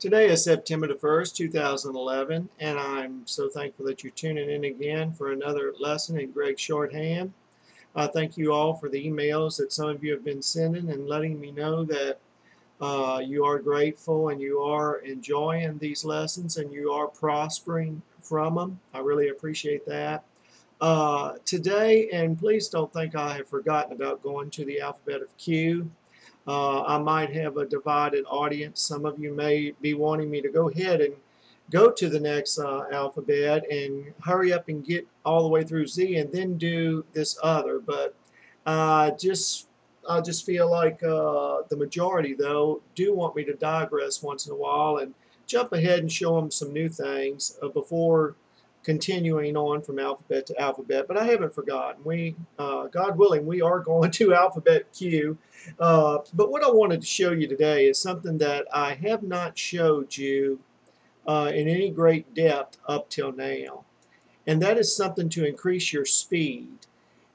Today is September the 1st, 2011, and I'm so thankful that you're tuning in again for another lesson in Gregg Shorthand. I thank you all for the emails that some of you have been sending and letting me know that you are grateful and you are enjoying these lessons and you are prospering from them. I really appreciate that. Today, and please don't think I have forgotten about going to the alphabet of Q. I might have a divided audience. Some of you may be wanting me to go ahead and go to the next alphabet and hurry up and get all the way through Z and then do this other. But I just feel like the majority, though, do want me to digress once in a while and jump ahead and show them some new things before continuing on from alphabet to alphabet. But I haven't forgotten. God willing, we are going to alphabet Q. But what I wanted to show you today is something that I have not showed you in any great depth up till now. And that is something to increase your speed.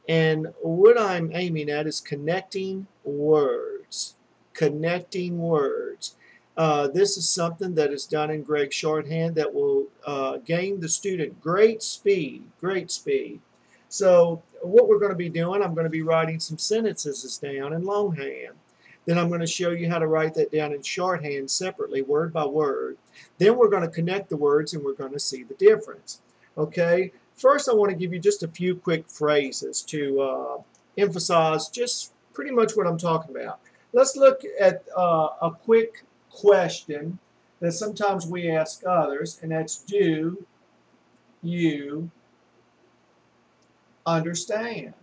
And what I'm aiming at is connecting words. Connecting words. This is something that is done in Gregg Shorthand that will gain the student great speed. Great speed. So what we're going to be doing, I'm going to be writing some sentences down in longhand. Then I'm going to show you how to write that down in shorthand separately, word by word. Then we're going to connect the words and we're going to see the difference. Okay? First, I want to give you just a few quick phrases to emphasize just pretty much what I'm talking about. Let's look at a quick question that sometimes we ask others, and that's, do you understand?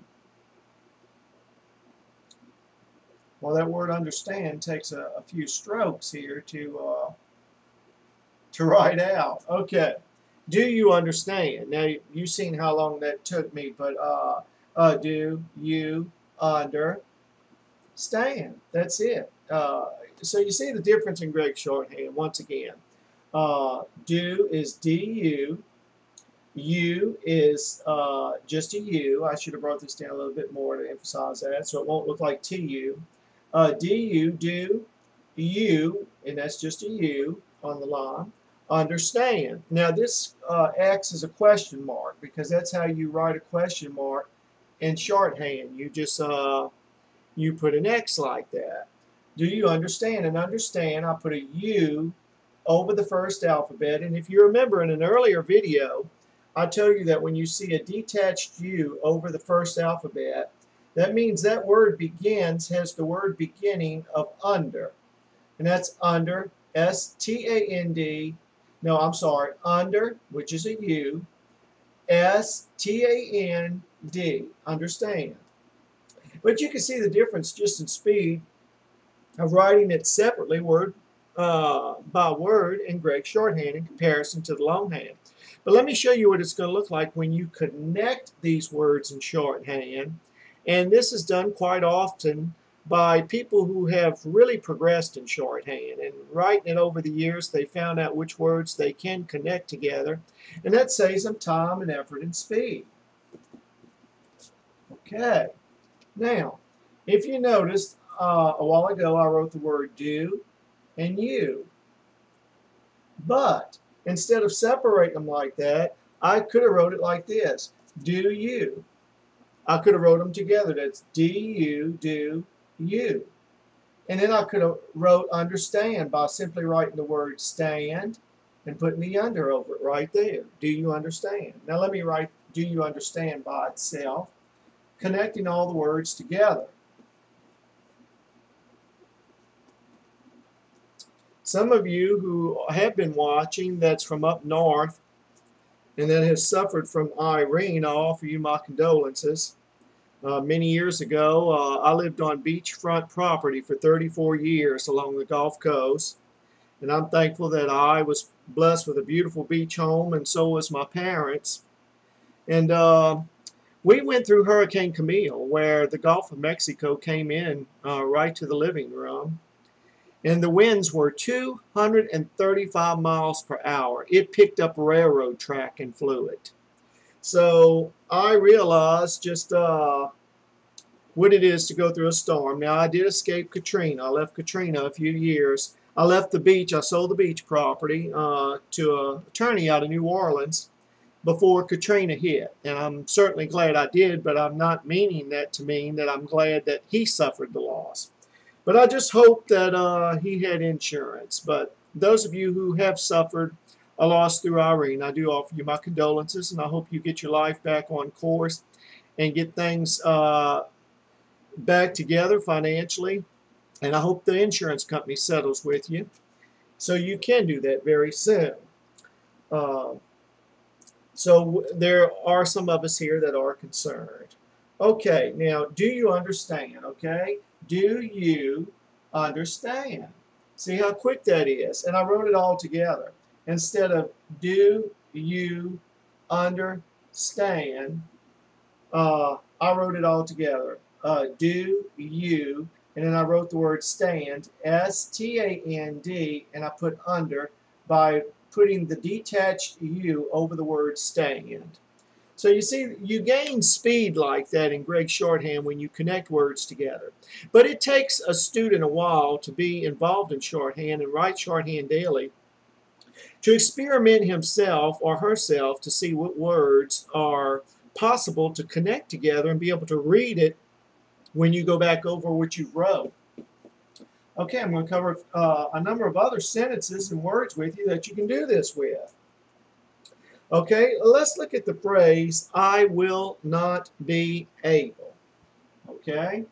Well, that word understand takes a few strokes here to write out. Okay. Do you understand? Now, you've seen how long that took me, but do you understand? That's it. So you see the difference in Gregg Shorthand once again. Do is D-U. U is just a U. I should have brought this down a little bit more to emphasize that so it won't look like T-U. D-U, do, you, and that's just a U on the line. Understand. Now this X is a question mark because that's how you write a question mark in shorthand. You just you put an X like that. Do you understand? And understand, I put a U over the first alphabet. And if you remember in an earlier video, I told you that when you see a detached U over the first alphabet, that means that word has the word beginning of under. And that's under, S-T-A-N-D. No, I'm sorry, under, which is a U, S-T-A-N-D, understand. But you can see the difference just in speed of writing it separately, word by word, in Gregg Shorthand in comparison to the longhand. But let me show you what it's going to look like when you connect these words in shorthand. And this is done quite often by people who have really progressed in shorthand. And writing it over the years, they found out which words they can connect together. And that saves them time and effort and speed. Okay. Now, if you noticed, a while ago I wrote the word do and you. But instead of separating them like that, I could have wrote it like this. Do you. I could have wrote them together. That's D-U, do, you. And then I could have wrote understand by simply writing the word stand and putting the under over it right there. Do you understand? Now let me write do you understand by itself, connecting all the words together. Some of you who have been watching that's from up north and that has suffered from Irene, I offer you my condolences. Many years ago, I lived on beachfront property for 34 years along the Gulf Coast, and I'm thankful that I was blessed with a beautiful beach home, and so was my parents. And we went through Hurricane Camille, where the Gulf of Mexico came in right to the living room. And the winds were 235 miles per hour. It picked up railroad track and flew it. So I realized just what it is to go through a storm. Now, I did escape Katrina. I left Katrina a few years I left the beach. I sold the beach property to an attorney out of New Orleans before Katrina hit. And I'm certainly glad I did, but I'm not meaning that to mean that I'm glad that he suffered the loss. But I just hope that he had insurance. But those of you who have suffered a loss through Irene, I do offer you my condolences, and I hope you get your life back on course and get things back together financially. And I hope the insurance company settles with you so you can do that very soon. So there are some of us here that are concerned. Okay, now do you understand? Okay, do you understand? See how quick that is? And I wrote it all together. Instead of do you understand, I wrote it all together. Do you, and then I wrote the word stand, S-T-A-N-D, and I put under by putting the detached U over the word stand. So you see, you gain speed like that in Gregg Shorthand when you connect words together. But it takes a student a while to be involved in shorthand and write shorthand daily to experiment himself or herself to see what words are possible to connect together and be able to read it when you go back over what you wrote. Okay, I'm going to cover a number of other sentences and words with you that you can do this with. Okay, let's look at the phrase, I will not be able. Okay,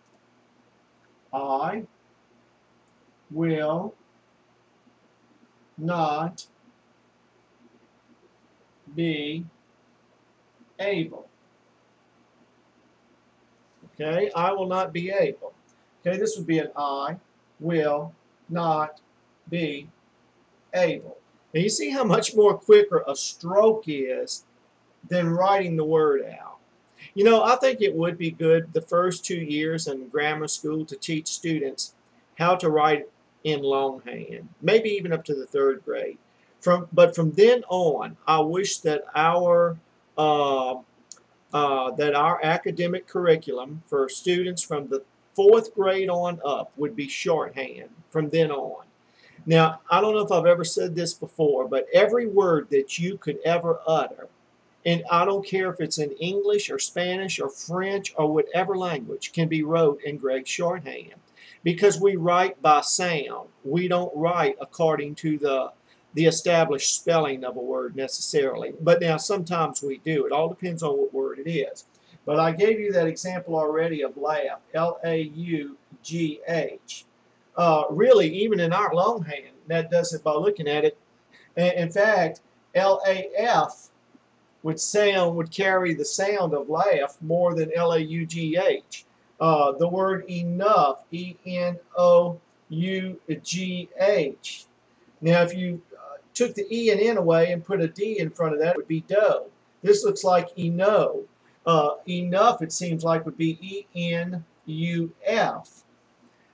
I will not be able. Okay, I will not be able. Okay, this would be an I will not be able. Now you see how much more quicker a stroke is than writing the word out. You know, I think it would be good the first 2 years in grammar school to teach students how to write in longhand, maybe even up to the 3rd grade. But from then on, I wish that our academic curriculum for students from the 4th grade on up would be shorthand from then on. Now, I don't know if I've ever said this before, but every word that you could ever utter, and I don't care if it's in English or Spanish or French or whatever language, can be wrote in Gregg Shorthand. Because we write by sound. We don't write according to the established spelling of a word necessarily. But now sometimes we do. It all depends on what word it is. But I gave you that example already of laugh, L-A-U-G-H. Really, even in our longhand, that does it by looking at it. In fact, L-A-F would carry the sound of laugh more than L-A-U-G-H. The word enough, E-N-O-U-G-H. Now, if you took the E and N away and put a D in front of that, it would be dough. This looks like eno. Enough, it seems like, would be E-N-U-F.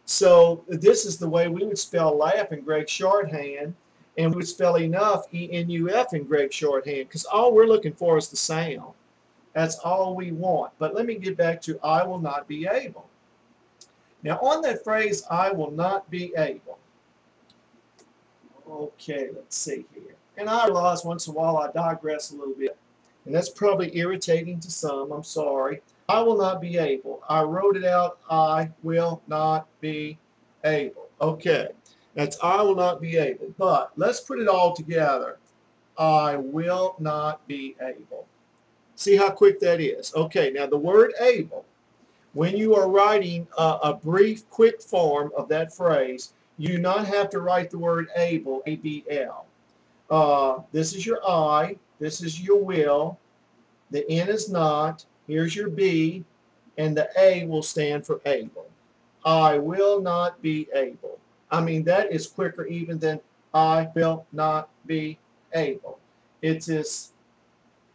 So this is the way we would spell laugh in Gregg Shorthand, and we would spell enough, E-N-U-F, in Gregg Shorthand, because all we're looking for is the sound. That's all we want. But let me get back to I will not be able. Now, on that phrase, I will not be able. Okay, let's see here. And I realize once in a while I digress a little bit. And that's probably irritating to some. I'm sorry. I will not be able. I wrote it out. I will not be able. Okay. That's I will not be able. But let's put it all together. I will not be able. See how quick that is. Okay. Now the word able, when you are writing a brief, quick form of that phrase, you do not have to write the word able, A-B-L. This is your I. This is your will. The N is not. Here's your B. And the A will stand for able. I will not be able. I mean, that is quicker even than I will not be able. It's this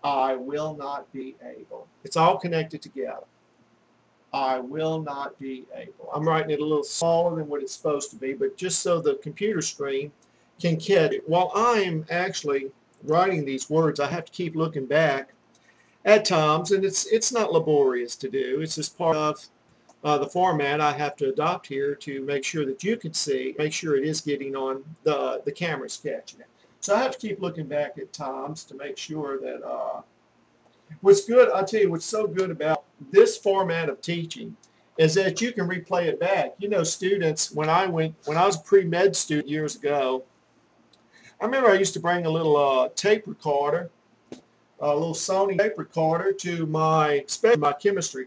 I will not be able. It's all connected together. I will not be able. I'm writing it a little smaller than what it's supposed to be, but just so the computer screen can catch it. While I'm actually writing these words, I have to keep looking back at times, and it's not laborious to do. It's just part of the format I have to adopt here to make sure that you can see, make sure it is getting on the camera's catching it. So I have to keep looking back at times to make sure that what's good, I'll tell you what's so good about this format of teaching is that you can replay it back. You know, students, when I was a pre-med student years ago, I remember I used to bring a little tape recorder, a little Sony tape recorder to especially my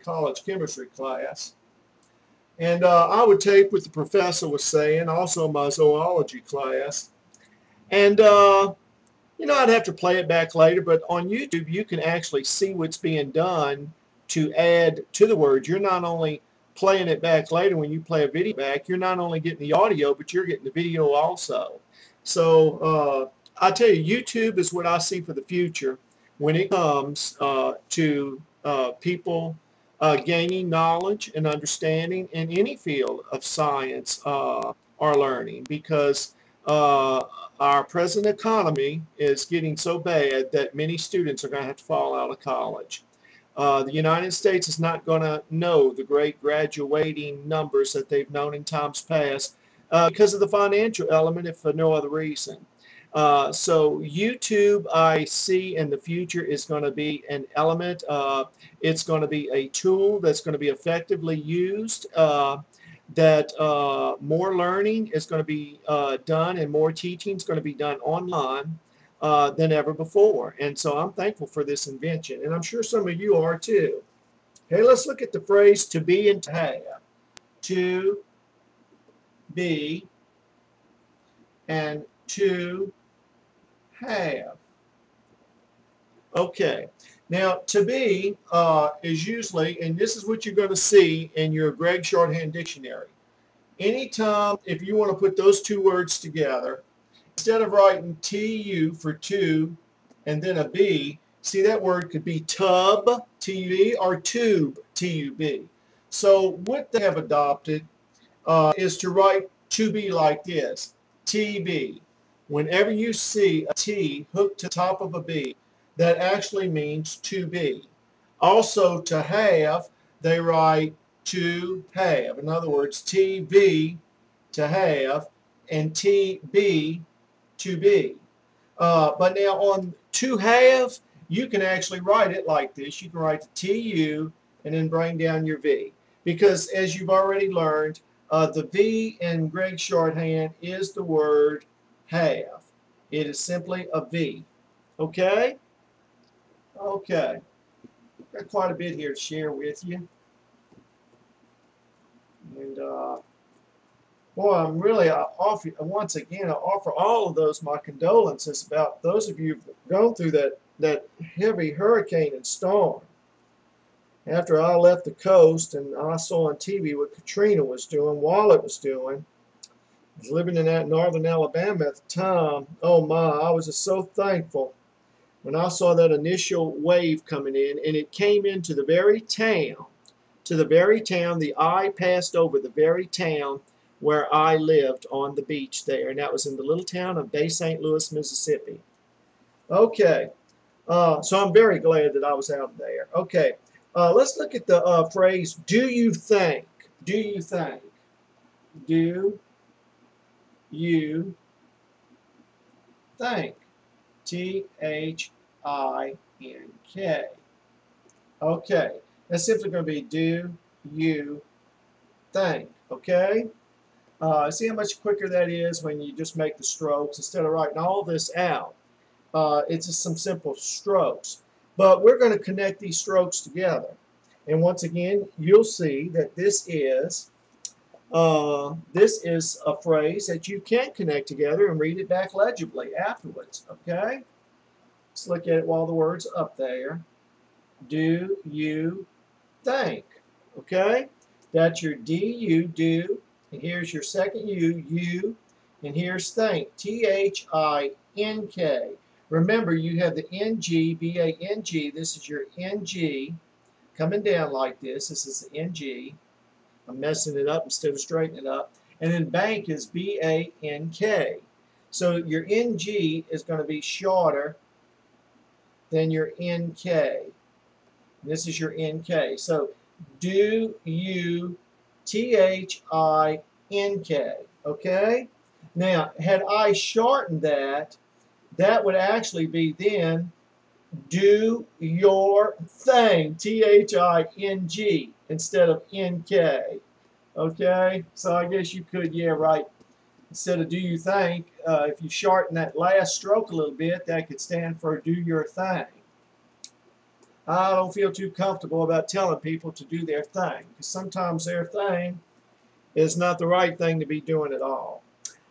college chemistry class. And I would tape what the professor was saying, also my zoology class. And you know, I'd have to play it back later, but on YouTube, you can actually see what's being done to add to the words. You're not only playing it back later when you play a video back, you're not only getting the audio, but you're getting the video also. So I tell you, YouTube is what I see for the future when it comes to people gaining knowledge and understanding in any field of science or learning, because our present economy is getting so bad that many students are going to have to fall out of college. The United States is not going to know the great graduating numbers that they've known in times past because of the financial element, if for no other reason. So YouTube, I see in the future, is going to be an element. It's going to be a tool that's going to be effectively used. That more learning is going to be done and more teaching is going to be done online than ever before. And so I'm thankful for this invention, and I'm sure some of you are too. Okay, let's look at the phrase to be and to have. To be and to have. Okay. Now, to be is usually, and this is what you're going to see in your Gregg Shorthand dictionary. Anytime, if you want to put those two words together, instead of writing TU for to and then a B, see that word could be tub, T-U-B, or tube, T-U-B. So what they have adopted is to write to be like this, TB. Whenever you see a T hooked to the top of a B, that actually means to be. Also, to have, they write to have. In other words, TB, to have, and TB, to be. But now on to have, you can actually write it like this. You can write the TU and then bring down your V. Because as you've already learned, the V in Gregg Shorthand is the word have. It is simply a V. Okay? Okay. Got quite a bit here to share with you. And boy, I'm really once again, I offer all of those my condolences about those of you who've gone through that heavy hurricane and storm. After I left the coast and I saw on TV what Katrina was doing while it was doing, I was living in that northern Alabama at the time. Oh my, I was just so thankful when I saw that initial wave coming in, and it came into the very town, the eye passed over the very town where I lived on the beach there, and that was in the little town of Bay St. Louis, Mississippi. Okay, so I'm very glad that I was out there. Okay, let's look at the phrase, do you think? Do you think? Do you think? T-H-I-N-K. Okay, that's simply going to be do you think. Okay? See how much quicker that is when you just make the strokes instead of writing all this out. It's just some simple strokes. But we're going to connect these strokes together. And once again, you'll see that this is a phrase that you can connect together and read it back legibly afterwards. Okay? Let's look at it while the word's up there. Do you think? Okay? That's your D-U, do. And here's your second U, you. And here's think, T-H-I-N-K. Remember, you have the N-G, B-A-N-G. This is your N-G coming down like this. This is the N-G. I'm messing it up instead of straightening it up. And then bank is B-A-N-K. So your N-G is going to be shorter than your N-K. This is your N-K. So, do you T-H-I-N-K. Okay? Now, had I shortened that, that would actually be then do your thing, T-H-I-N-G, instead of N-K. Okay? So I guess you could, yeah, right. Instead of do you think, if you shorten that last stroke a little bit, that could stand for do your thing. I don't feel too comfortable about telling people to do their thing, because sometimes their thing is not the right thing to be doing at all.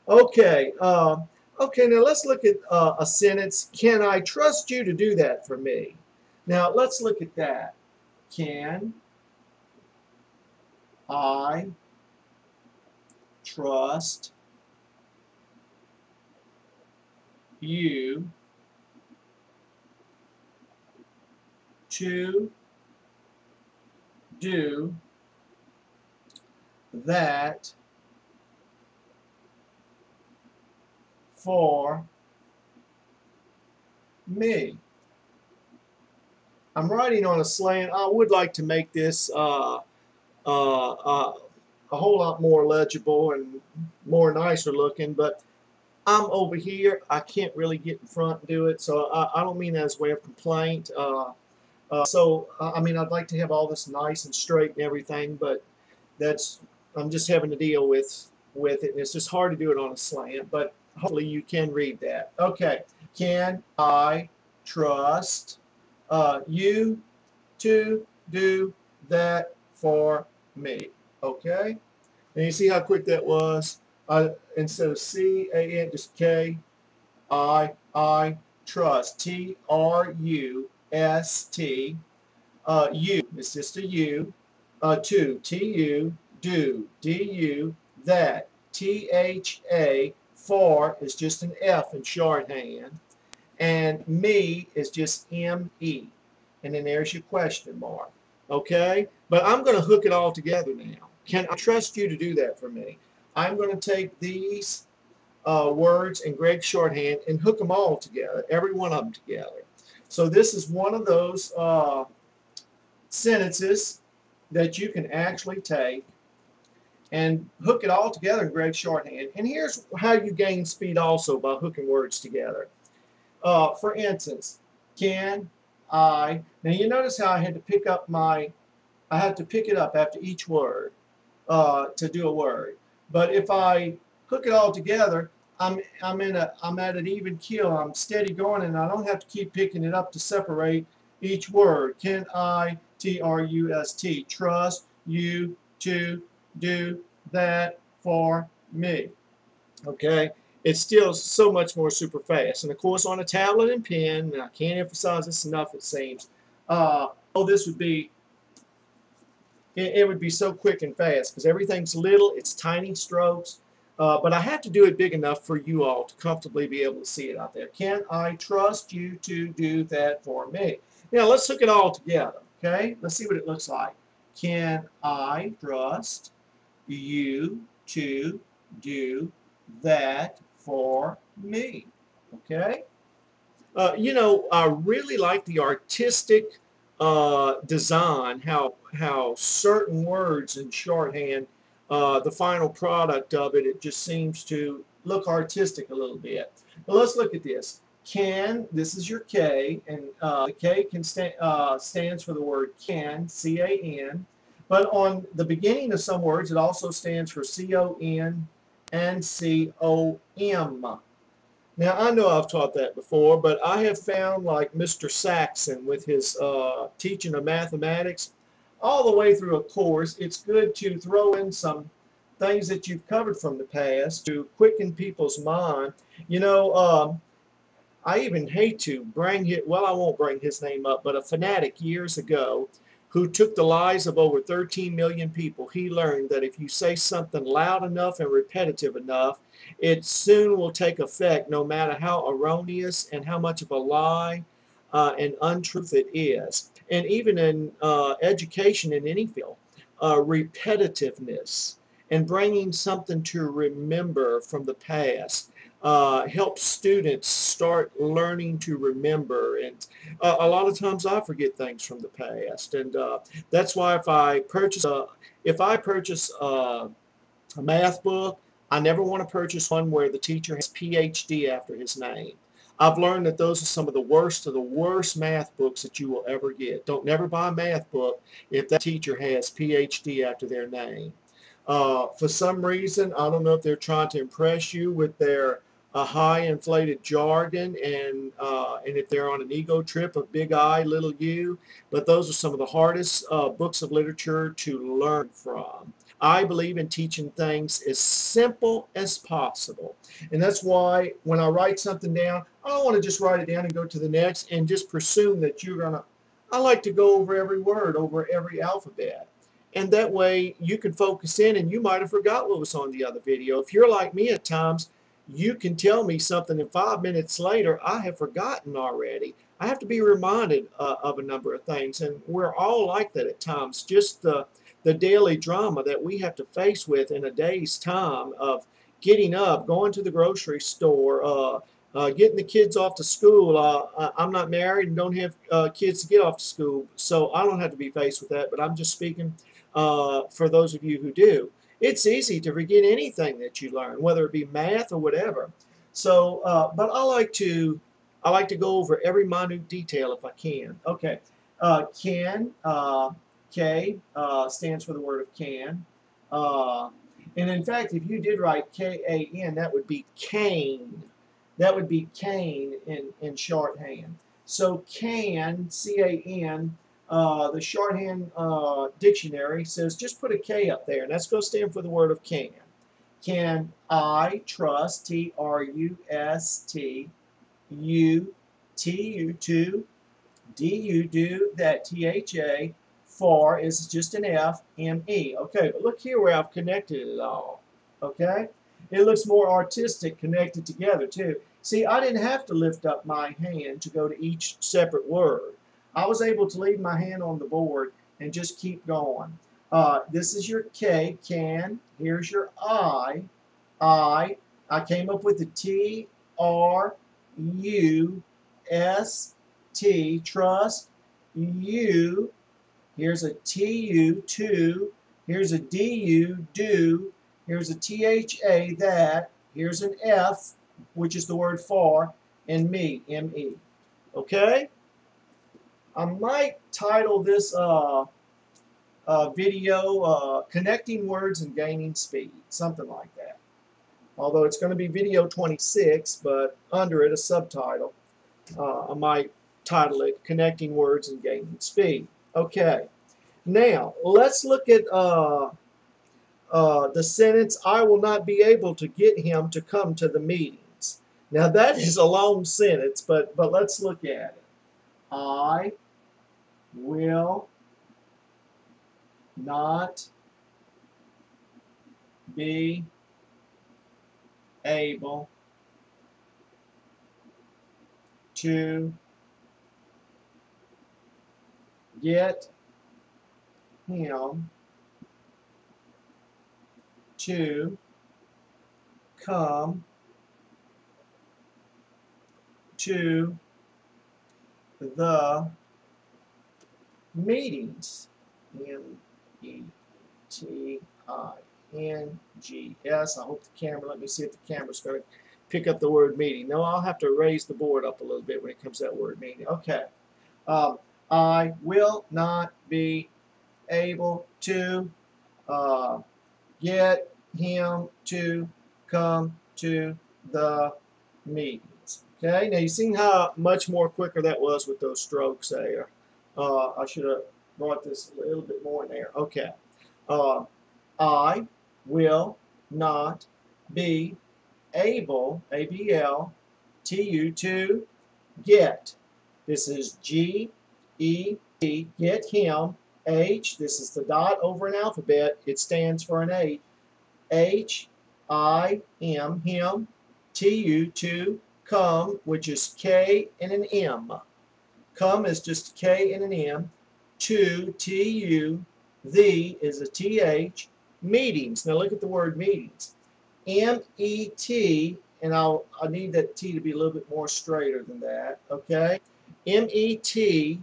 Okay, okay, now let's look at a sentence. Can I trust you to do that for me? Now let's look at that. Can I trust you to do that for me? I'm writing on a slant. I would like to make this a whole lot more legible and more nicer looking, but I'm over here. I can't really get in front and do it, so I don't mean that as a way of complaint. I mean, I'd like to have all this nice and straight and everything, but I'm just having to deal with it, and it's just hard to do it on a slant, but hopefully you can read that. Okay, can I trust you to do that for me? Okay, and you see how quick that was? Instead of C-A-N, just K, I trust. T-R-U-S-T. You, it's just a U. To, T-U, do, D-U, that. T-H-A, for is just an F in shorthand. And me is just M-E. And then there's your question mark. Okay? But I'm going to hook it all together now. Can I trust you to do that for me? I'm going to take these words in Gregg Shorthand and hook them all together, every one of them together. So this is one of those sentences that you can actually take and hook it all together in Gregg Shorthand. And here's how you gain speed also by hooking words together. For instance, can I, now you notice how I had to pick up I have to pick it up after each word to do a word. But if I hook it all together, I'm at an even keel. I'm steady going, and I don't have to keep picking it up to separate each word. Can I, T-R-U-S-T, trust you to do that for me? Okay, it's still so much more super fast. And of course, on a tablet and pen, and I can't emphasize this enough, it seems. This would be. It would be so quick and fast because everything's little, it's tiny strokes, but I have to do it big enough for you all to comfortably be able to see it out there. Can I trust you to do that for me? Now let's hook it all together, okay? Let's see what it looks like. Can I trust you to do that for me? Okay? You know, I really like the artistic design, how certain words in shorthand, the final product of it, it just seems to look artistic a little bit. But let's look at this. Can, this is your K, and the K can stands for the word can, C-A-N. But on the beginning of some words, it also stands for C-O-N and C-O-M. Now, I know I've taught that before, but I have found, like Mr. Saxon with his teaching of mathematics, all the way through a course, it's good to throw in some things that you've covered from the past to quicken people's mind. You know, I even hate to bring it, well, I won't bring his name up, but a fanatic years ago who took the lives of over 13 million people, he learned that if you say something loud enough and repetitive enough, it soon will take effect no matter how erroneous and how much of a lie and untruth it is. And even in education in any field, repetitiveness and bringing something to remember from the past helps students start learning to remember. And a lot of times I forget things from the past, and that's why if I purchase a math book, I never want to purchase one where the teacher has PhD after his name. I've learned that those are some of the worst math books that you will ever get. Don't never buy a math book if that teacher has PhD after their name. For some reason, I don't know if they're trying to impress you with their high inflated jargon, and if they're on an ego trip of big I, little u, but those are some of the hardest books of literature to learn from. I believe in teaching things as simple as possible. And that's why when I write something down, I don't want to just write it down and go to the next and just presume that you're going to. I like to go over every word, over every alphabet. And that way you can focus in, and you might have forgot what was on the other video. If you're like me at times, you can tell me something and 5 minutes later I have forgotten already. I have to be reminded of a number of things, and we're all like that at times. Just the daily drama that we have to face with in a day's time of getting up, going to the grocery store, getting the kids off to school. I'm not married and don't have kids to get off to school, so I don't have to be faced with that, but I'm just speaking for those of you who do. It's easy to forget anything that you learn, whether it be math or whatever. So, but I like to go over every minute detail if I can. Okay, K stands for the word of can. And in fact, if you did write K-A-N, that would be cane. That would be cane in shorthand. So can, C-A-N, the shorthand dictionary says just put a K up there, and that's going to stand for the word of can. Can I trust, T-R-U-S-T, you, T-U-2, D-U do, that T-H-A, for is just an F, M-E. Okay, but look here where I've connected it all. Okay? It looks more artistic connected together too. See, I didn't have to lift up my hand to go to each separate word. I was able to leave my hand on the board and just keep going. This is your K, can. Here's your I. I came up with the T, R, U, S, T, trust, U. Here's a T-U, to. Here's a D-U, do. Here's a T-H-A, that. Here's an F, which is the word for, and me, M-E. Okay? I might title this video Connecting Words and Gaining Speed, something like that. Although it's going to be video 26, but under it, a subtitle, I might title it Connecting Words and Gaining Speed. Okay, now let's look at the sentence, I will not be able to get him to come to the meetings. Now that is a long sentence, but let's look at it. I will not be able to get him to come to the meetings. M-E-T-I-N-G-S. I hope the camera, let me see if the camera's going to pick up the word meeting. No, I'll have to raise the board up a little bit when it comes to that word meeting. Okay. I will not be able to get him to come to the meetings. Okay, now you see how much more quicker that was with those strokes there. I should have brought this a little bit more in there. Okay. I will not be able, A-B-L, T-U, to get. This is G-E-T, get him. H, this is the dot over an alphabet. It stands for an H. H-I-M, him. T-U, to, come, which is K and an M. Come is just K and an M. To, T-U, the is a T-H. Meetings. Now look at the word meetings. M-E-T, and I need that T to be a little bit more straighter than that, okay? M-E-T.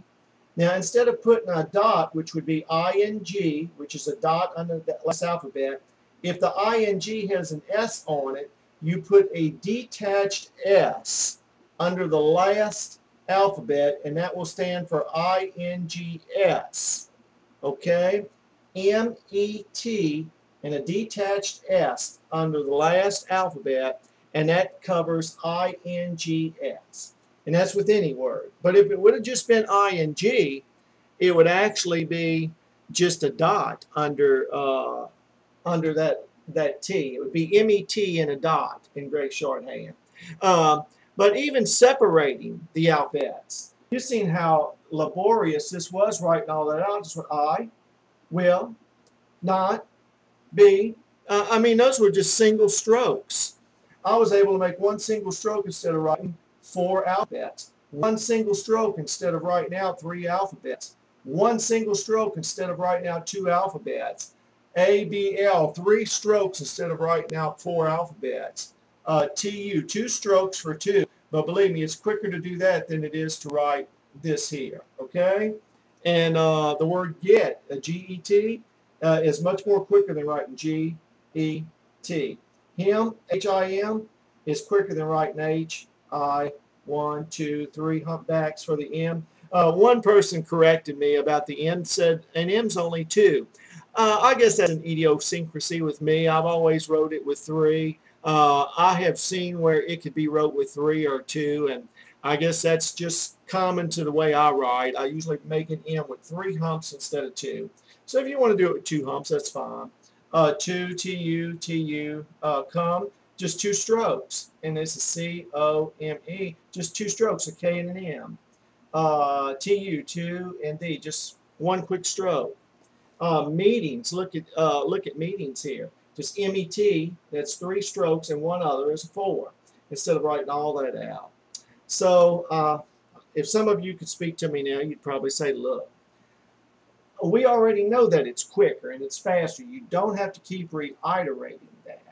Now instead of putting a dot, which would be I-N-G, which is a dot under the last alphabet, if the I-N-G has an S on it, you put a detached S under the last alphabet, and that will stand for I-N-G-S, okay? M-E-T and a detached S under the last alphabet, and that covers I-N-G-S. And that's with any word. But if it would have just been I-N-G, it would actually be just a dot under that T. It would be M-E-T and a dot in Gregg Shorthand. But even separating the alphabets, you've seen how laborious this was writing all that out. Just I, will, not, be. I mean, those were just single strokes. I was able to make one single stroke instead of writing 4 alphabets. One single stroke instead of writing out 3 alphabets. One single stroke instead of writing out 2 alphabets. A, B, L, 3 strokes instead of writing out 4 alphabets. T-U, 2 strokes for 2. But believe me, it's quicker to do that than it is to write this here, okay? And the word get, G-E-T, is much more quicker than writing G-E-T. Him, H-I-M, is quicker than writing H-I, 1, 2, 3 humpbacks for the M. One person corrected me about the M, said an M's only 2. I guess that's an idiosyncrasy with me. I've always wrote it with 3. I have seen where it could be wrote with 3 or 2, and I guess that's just common to the way I write. I usually make an M with 3 humps instead of 2. So if you want to do it with 2 humps, that's fine. 2, T-U, T-U, come, just 2 strokes. And it's a C-O-M-E, just 2 strokes, a K and an M. T-U, 2, and D, just 1 quick stroke. Meetings, look at meetings here. Just M-E-T, that's 3 strokes, and 1 other is a 4, instead of writing all that out. So if some of you could speak to me now, you'd probably say, look, we already know that it's quicker and it's faster. You don't have to keep reiterating that.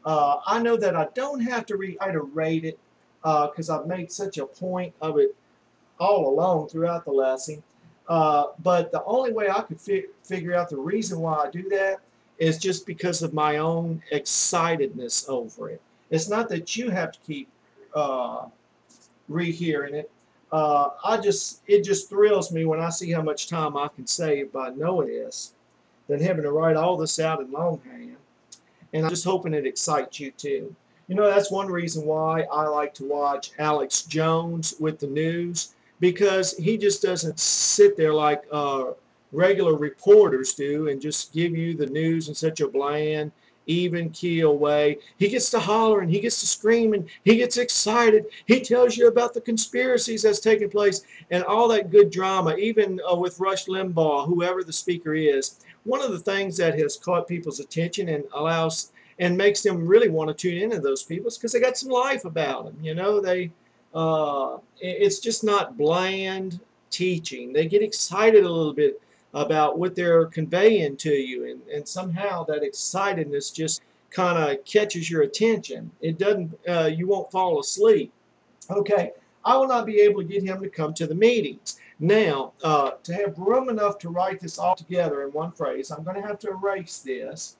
I know that I don't have to reiterate it because I've made such a point of it all along throughout the lesson. But the only way I could figure out the reason why I do that is just because of my own excitedness over it. It's not that you have to keep rehearing it. It just thrills me when I see how much time I can save by knowing this than having to write all this out in longhand. And I'm just hoping it excites you too. You know, that's one reason why I like to watch Alex Jones with the news, because he just doesn't sit there like regular reporters do and just give you the news in such a bland, even keel way. He gets to holler and he gets to scream and he gets excited. He tells you about the conspiracies that's taking place and all that good drama, even with Rush Limbaugh, whoever the speaker is. One of the things that has caught people's attention and allows and makes them really want to tune into those people is because they got some life about them. You know, it's just not bland teaching. They get excited a little bit about what they're conveying to you, and somehow that excitedness just kind of catches your attention. It doesn't, you won't fall asleep. Okay, I will not be able to get him to come to the meetings. Now, to have room enough to write this all together in one phrase, I'm going to have to erase this.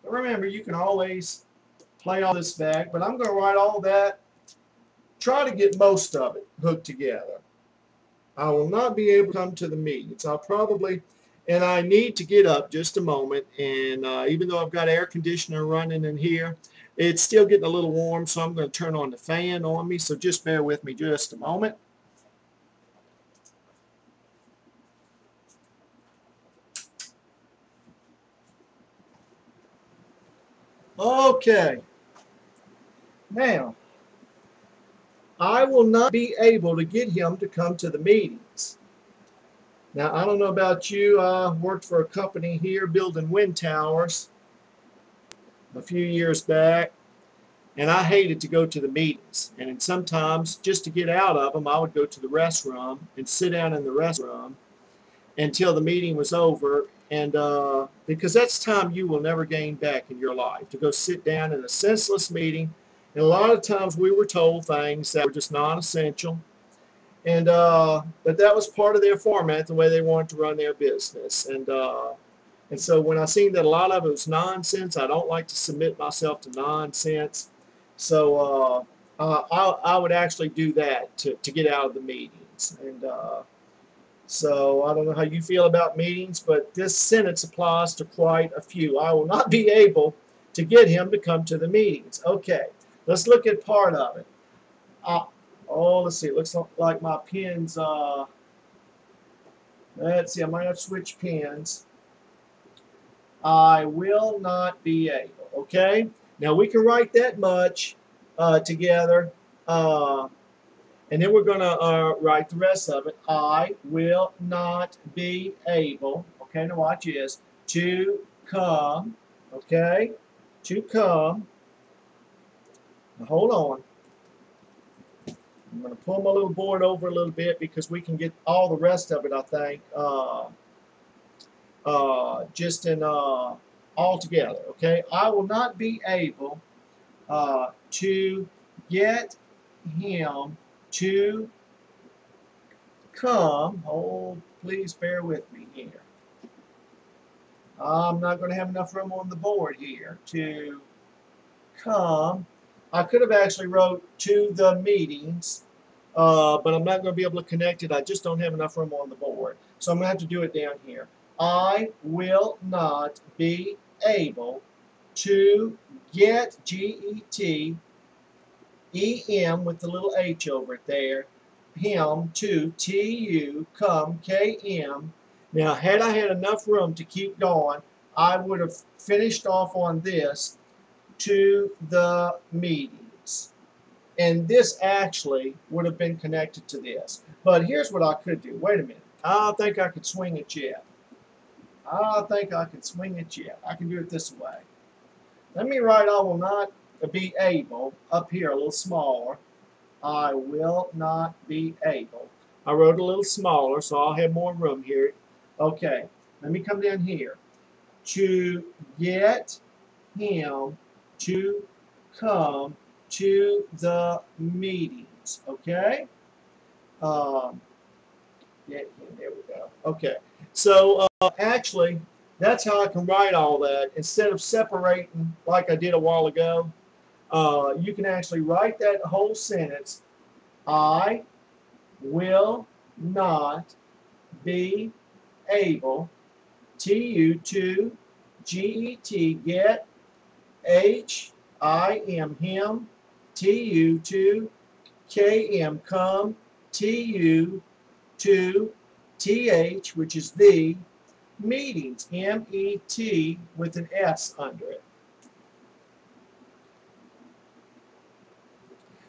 But remember, you can always play all this back, but I'm going to write all that, try to get most of it hooked together. I will not be able to come to the meetings. I'll probably, and I need to get up just a moment, and even though I've got air conditioner running in here, it's still getting a little warm, so I'm going to turn on the fan on me, so just bear with me just a moment. Okay. Now, I will not be able to get him to come to the meetings. Now, I don't know about you. I worked for a company here building wind towers a few years back, and I hated to go to the meetings. And sometimes, just to get out of them, I would go to the restroom and sit down in the restroom until the meeting was over, And because that's time you will never gain back in your life, to go sit down in a senseless meeting. And a lot of times we were told things that were just non-essential. And but that was part of their format, the way they wanted to run their business. And so when I seen that a lot of it was nonsense, I don't like to submit myself to nonsense. So I would actually do that to get out of the meetings. And so I don't know how you feel about meetings, but this sentence applies to quite a few. I will not be able to get him to come to the meetings. Okay, let's look at part of it. Oh, let's see. It looks like my pen's, let's see, I might have to switch pens. I will not be able. Okay? Now we can write that much together. And then we're going to write the rest of it. I will not be able, okay, now watch this, to come, okay, to come. Now hold on. I'm going to pull my little board over a little bit because we can get all the rest of it, I think, just in all together, okay? I will not be able to get him to come. Oh, please bear with me here. I'm not going to have enough room on the board here to come. I could have actually wrote to the meetings, but I'm not going to be able to connect it. I just don't have enough room on the board. So I'm going to have to do it down here. I will not be able to get, G-E-T-E-M with the little H over it there, him, to, T-U, come, K-M. Now, had I had enough room to keep going, I would have finished off on this, to the meetings. And this actually would have been connected to this. But here's what I could do. Wait a minute. I think I could swing it yet. I think I can swing it yet. I can do it this way. Let me write I will not be able up here a little smaller. I will not be able. I wrote a little smaller, so I'll have more room here. Okay, let me come down here. To get him to come to the meetings. Okay? Yeah, there we go. Okay. So actually, that's how I can write all that. Instead of separating like I did a while ago, you can actually write that whole sentence. I will not be able, T-U, to, G-E-T, get, H-I-M, him, T-U, to, K-M, come, T-U, to, T-H, which is the, meetings, M-E-T, with an S under it.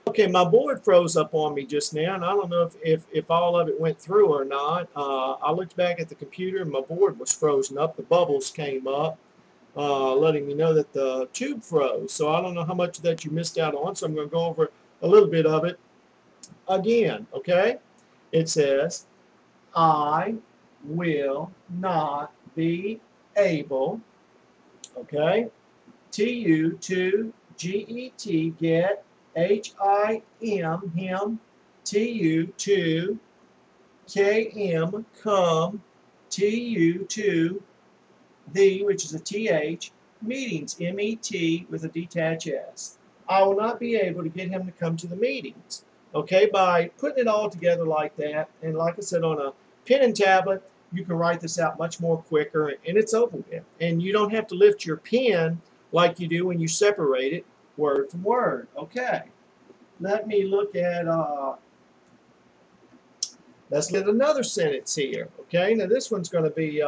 Okay, my board froze up on me just now, and I don't know if all of it went through or not. I looked back at the computer, and my board was frozen up. The bubbles came up, letting me know that the tube froze. So I don't know how much of that you missed out on, so I'm going to go over a little bit of it again, okay? It says, I will not be able, okay, T-U, to, G-E-T, get, H-I-M, him, T-U, to, K-M, come, T-U, to, the, which is a T-H, meetings, M-E-T, with a detached S. I will not be able to get him to come to the meetings. Okay, by putting it all together like that, and like I said, on a pen and tablet, you can write this out much more quicker, and it's over with. And you don't have to lift your pen like you do when you separate it word from word. Okay, let me look at, let's get another sentence here. Okay, now this one's going to be,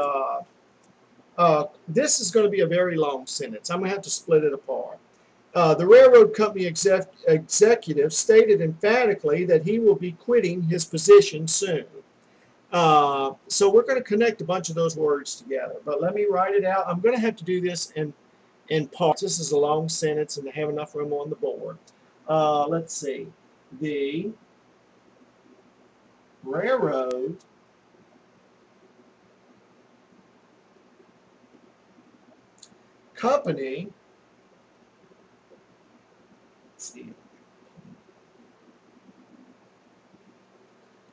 this is going to be a very long sentence. I'm going to have to split it apart. The railroad company executive stated emphatically that he will be quitting his position soon. So we're going to connect a bunch of those words together. But let me write it out. I'm going to have to do this in parts. This is a long sentence, and I have enough room on the board. Let's see. The railroad company, let's see,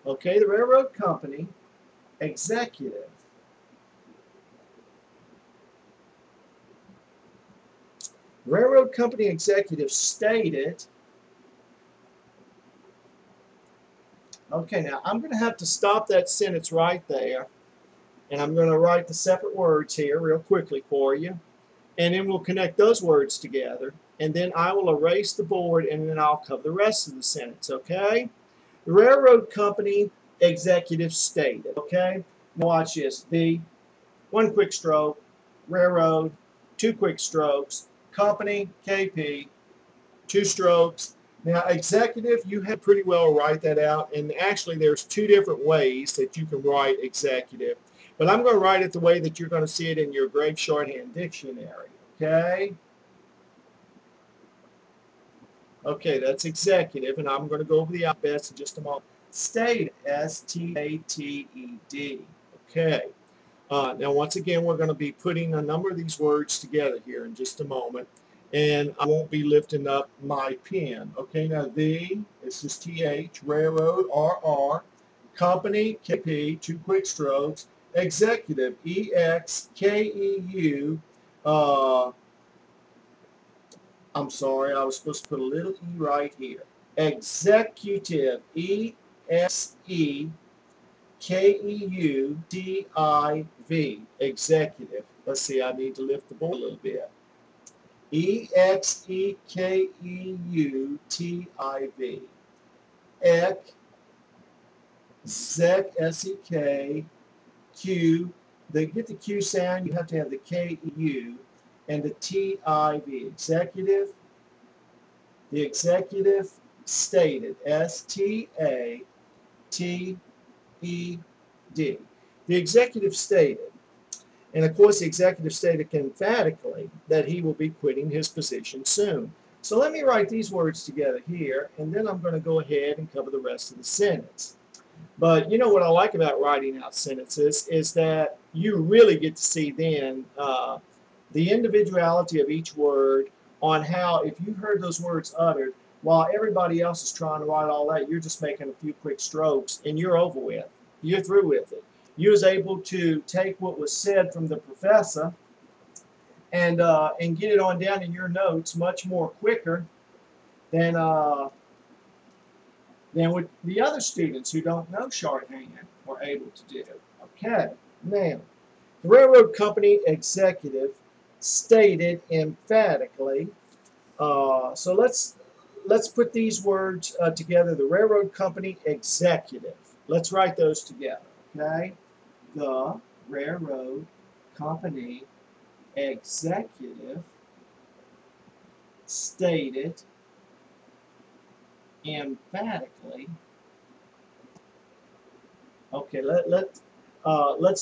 okay, the railroad company executive railroad company executive stated, okay, now I'm going to have to stop that sentence right there, and I'm going to write the separate words here real quickly for you, and then we'll connect those words together, and then I will erase the board, and then I'll cover the rest of the sentence, okay? The railroad company executive stated, okay? Now watch this. The one quick stroke, railroad, two quick strokes, company, KP, two strokes. Now, executive, you have pretty well write that out, and actually there's two different ways that you can write executive. But I'm going to write it the way that you're going to see it in your Gregg Shorthand dictionary, okay? Okay, that's executive, and I'm going to go over the alphabets in just a moment. Stated, S-T-A-T-E-D, okay. Now, once again, we're going to be putting a number of these words together here in just a moment, and I won't be lifting up my pen. Okay, now the, it's just T-H, railroad, R-R, company, K-P, two quick strokes, executive, E-X-K-E-U, I'm sorry, I was supposed to put a little E right here. Executive, E-X-E-K-E-U-T-I-V, executive. Let's see, I need to lift the board a little bit. E-X-E-K-E-U-T-I-V. Ek, Zek, S-E-K, to get the Q sound, you have to have the K-E-U and the T-I-V. Executive, the executive stated, S-T-A-T-E-D. The executive stated, and of course the executive stated emphatically that he will be quitting his position soon. So let me write these words together here, and then I'm going to go ahead and cover the rest of the sentence. But you know what I like about writing out sentences is that you really get to see then the individuality of each word on how, if you heard those words uttered, while everybody else is trying to write all that, you're just making a few quick strokes and you're over with. You're through with it. You was able to take what was said from the professor and get it on down in your notes much more quicker than what the other students who don't know shorthand were able to do. Okay, now, the railroad company executive stated emphatically, so let's put these words together. The railroad company executive. Let's write those together, okay? The railroad company executive stated emphatically. Okay, let's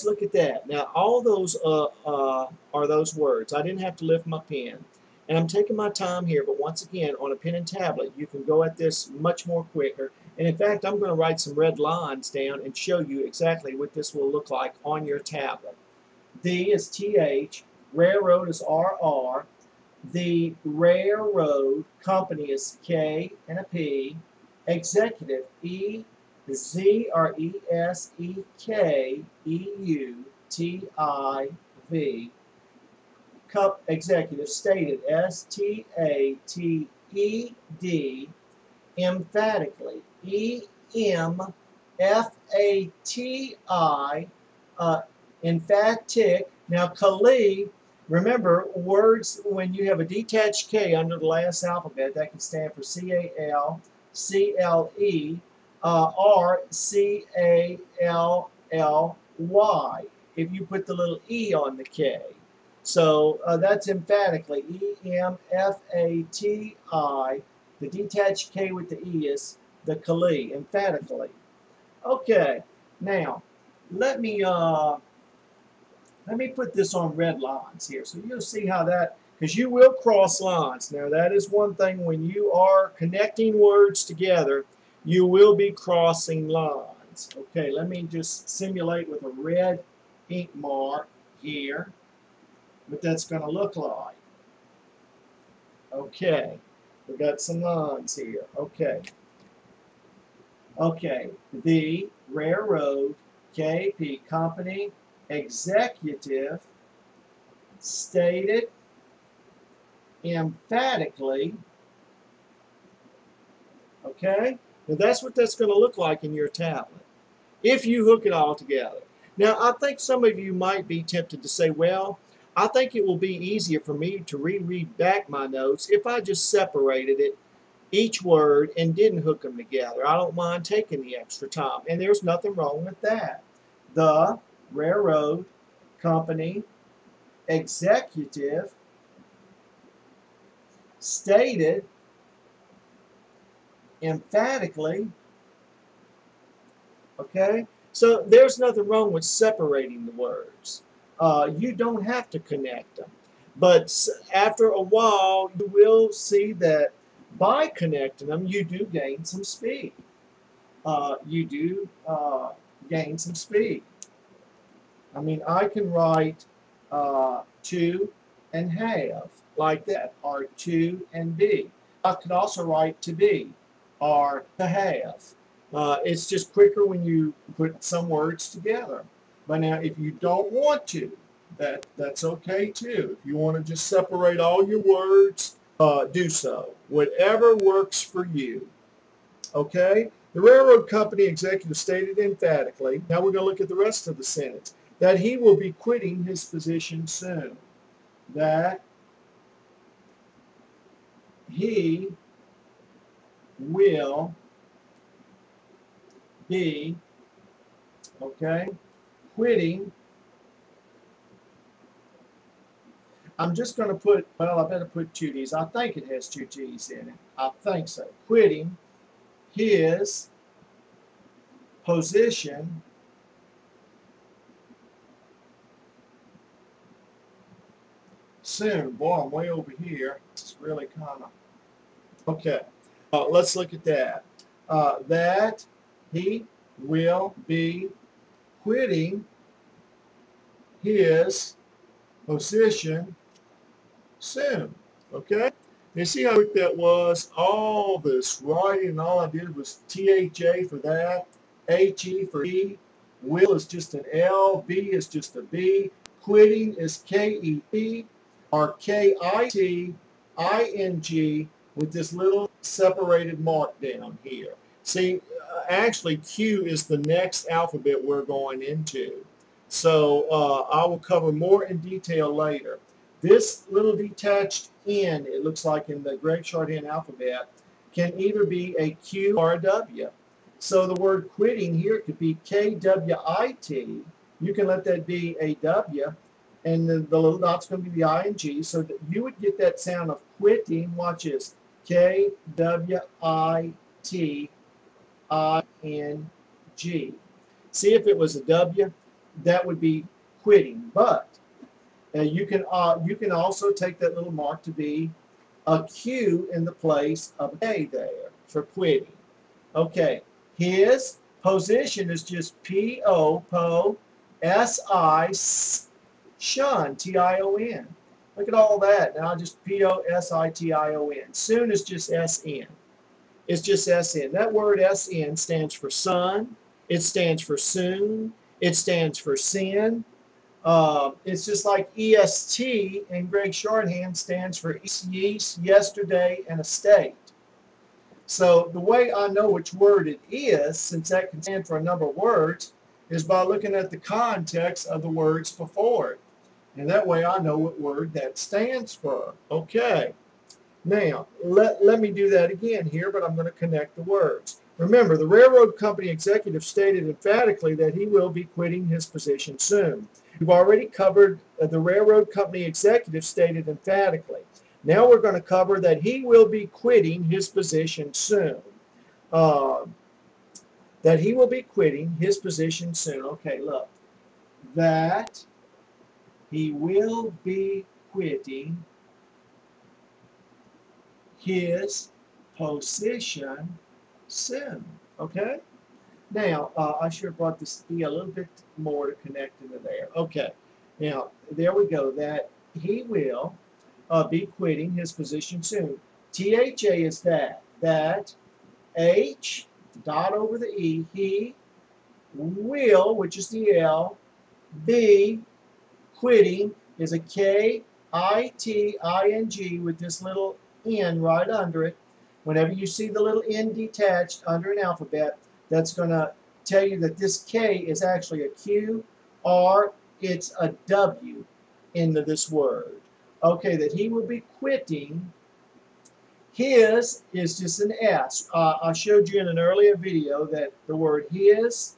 look at that. Now, all those are those words. I didn't have to lift my pen. And I'm taking my time here, but once again, on a pen and tablet, you can go at this much more quicker. And in fact, I'm going to write some red lines down and show you exactly what this will look like on your tablet. The is TH, railroad is RR, the railroad company is K and a P, executive E-Z or E-S-E-K-E-U-T-I-V, Cup executive stated S-T-A-T-E-D, emphatically E-M-F-A-T-I, emphatic. Now, Kali, remember, words when you have a detached K under the last alphabet, that can stand for C-A-L, C-L-E, or C-A-L-L-Y, if you put the little E on the K. So that's emphatically, E-M-F-A-T-I, the detached K with the E is the Kali, emphatically. Okay, now, let me put this on red lines here, so you'll see how that, because you will cross lines. Now, that is one thing when you are connecting words together, you will be crossing lines. Okay, let me just simulate with a red ink mark here what that's going to look like. Okay, we got some lines here. Okay. Okay, the railroad KP company executive stated emphatically, okay? Now that's what that's going to look like in your tablet if you hook it all together. Now, I think some of you might be tempted to say, well, I think it will be easier for me to reread back my notes if I just separated it, each word, and didn't hook them together. I don't mind taking the extra time, and there's nothing wrong with that. The railroad company executive stated emphatically, okay? So there's nothing wrong with separating the words. You don't have to connect them. But after a while, you will see that by connecting them, you do gain some speed. Gain some speed. I mean, I can write 2 and have like that, or to and be. I could also write to be or to have. It's just quicker when you put some words together. But now, if you don't want to, that's okay too. If you want to just separate all your words, do so. Whatever works for you. Okay? The railroad company executive stated emphatically, now we're going to look at the rest of the sentence, that he will be quitting his position soon. That he will be, okay, quitting. I'm just going to put, well, I better put 2 T's. I think it has 2 T's in it. I think so. Quitting his position soon. Boy, I'm way over here. It's really kind of, okay. Let's look at that. That he will be quitting his position soon. Okay? You see how quick that was? All this writing, all I did was THA for that, HE for E, will is just an L, B is just a B, quitting is KEP, or KITING with this little separated mark down here. See, actually Q is the next alphabet we're going into. So I will cover more in detail later. This little detached N, it looks like in the Gregg Shorthand alphabet, can either be a Q or a W. So the word quitting here could be KWIT. You can let that be a W, and the little dot's going to be the ING, so that you would get that sound of quitting. Watch this. KWITING. See, if it was a W, that would be quitting. But you can also take that little mark to be a Q in the place of a K there for quitting. Okay, his position is just P-O, po, S-I, shun, T-I-O-N. Look at all that. Now just P-O-S-I-T-I-O-N. Soon is just S-N. It's just S-N. That word S-N stands for sun. It stands for soon. It stands for sin. It's just like EST in Gregg Shorthand stands for yeast, yesterday, and estate. So the way I know which word it is, since that can stand for a number of words, is by looking at the context of the words before it. And that way I know what word that stands for. Okay. Now, let me do that again here, but I'm going to connect the words. Remember, the railroad company executive stated emphatically that he will be quitting his position soon. We've already covered the railroad company executive stated emphatically. Now we're going to cover that he will be quitting his position soon. That he will be quitting his position soon. Okay, look. That he will be quitting his position soon. Okay? Now, I should have brought this E a little bit more to connect into there. Okay. Now, there we go. That he will be quitting his position soon. THA is that. That. H, dot over the E, he will, which is the L, be quitting is a K-I-T-I-N-G with this little N right under it. Whenever you see the little N detached under an alphabet, that's going to tell you that this K is actually a Q or it's a W into this word. Okay, that he will be quitting. His is just an S. I showed you in an earlier video that the word his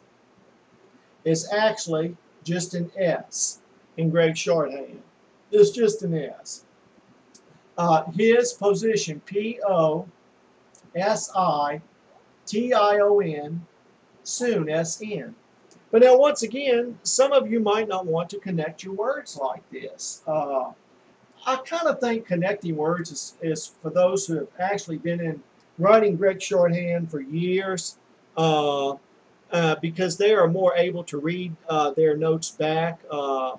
is actually just an S in Gregg Shorthand. It's just an S. His position, P-O-S-I-T-I-O-N, soon, S-N. But now, once again, some of you might not want to connect your words like this. I kind of think connecting words is for those who have actually been in writing Gregg Shorthand for years, because they are more able to read their notes back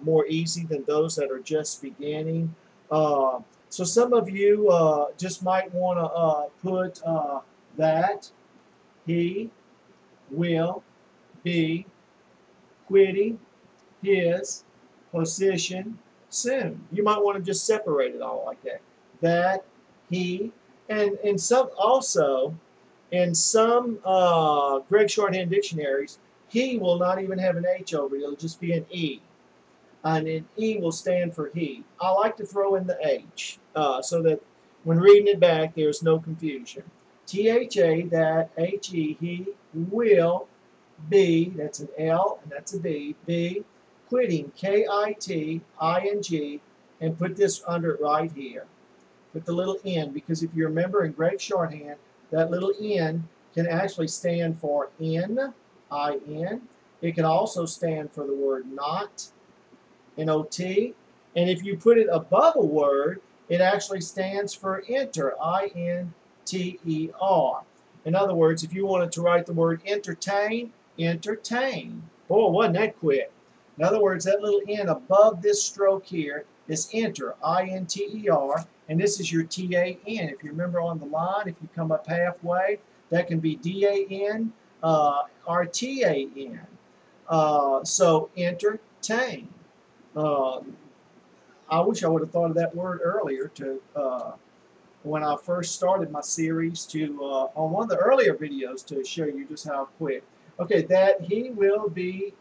more easy than those that are just beginning. So some of you just might want to put that he will be quitting his position soon. You might want to just separate it all like that. That he, and some also in some Gregg Shorthand dictionaries, he will not even have an H over it. It'll just be an E. And an E will stand for he. I like to throw in the H so that when reading it back, there's no confusion. T-H-A, that, H-E, he will be, that's an L and that's a B, be quitting, K-I-T-I-N-G, and put this under it right here. Put the little N, because if you remember in Gregg Shorthand, that little N can actually stand for N, I-N. It can also stand for the word not, N-O-T. And if you put it above a word, it actually stands for enter, I-N-T-E-R. In other words, if you wanted to write the word entertain, entertain. Boy, wasn't that quick. In other words, that little N above this stroke here is enter, I-N-T-E-R, and this is your T-A-N. If you remember on the line, if you come up halfway, that can be D-A-N or T-A-N. So entertain. I wish I would have thought of that word earlier to when I first started my series to on one of the earlier videos to show you just how quick. Okay, that he will be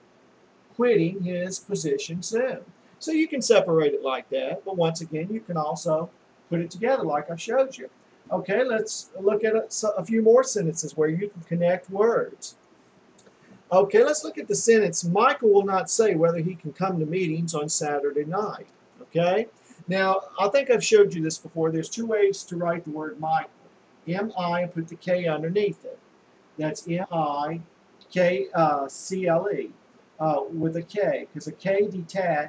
quitting his position soon. So you can separate it like that, but once again, you can also put it together like I showed you. Okay, let's look at a few more sentences where you can connect words. Okay, let's look at the sentence, Michael will not say whether he can come to meetings on Saturday night. Okay, now I think I've showed you this before. There's two ways to write the word Michael. M-I and put the K underneath it. That's M-I-K-C-L-E with a K, because a K detached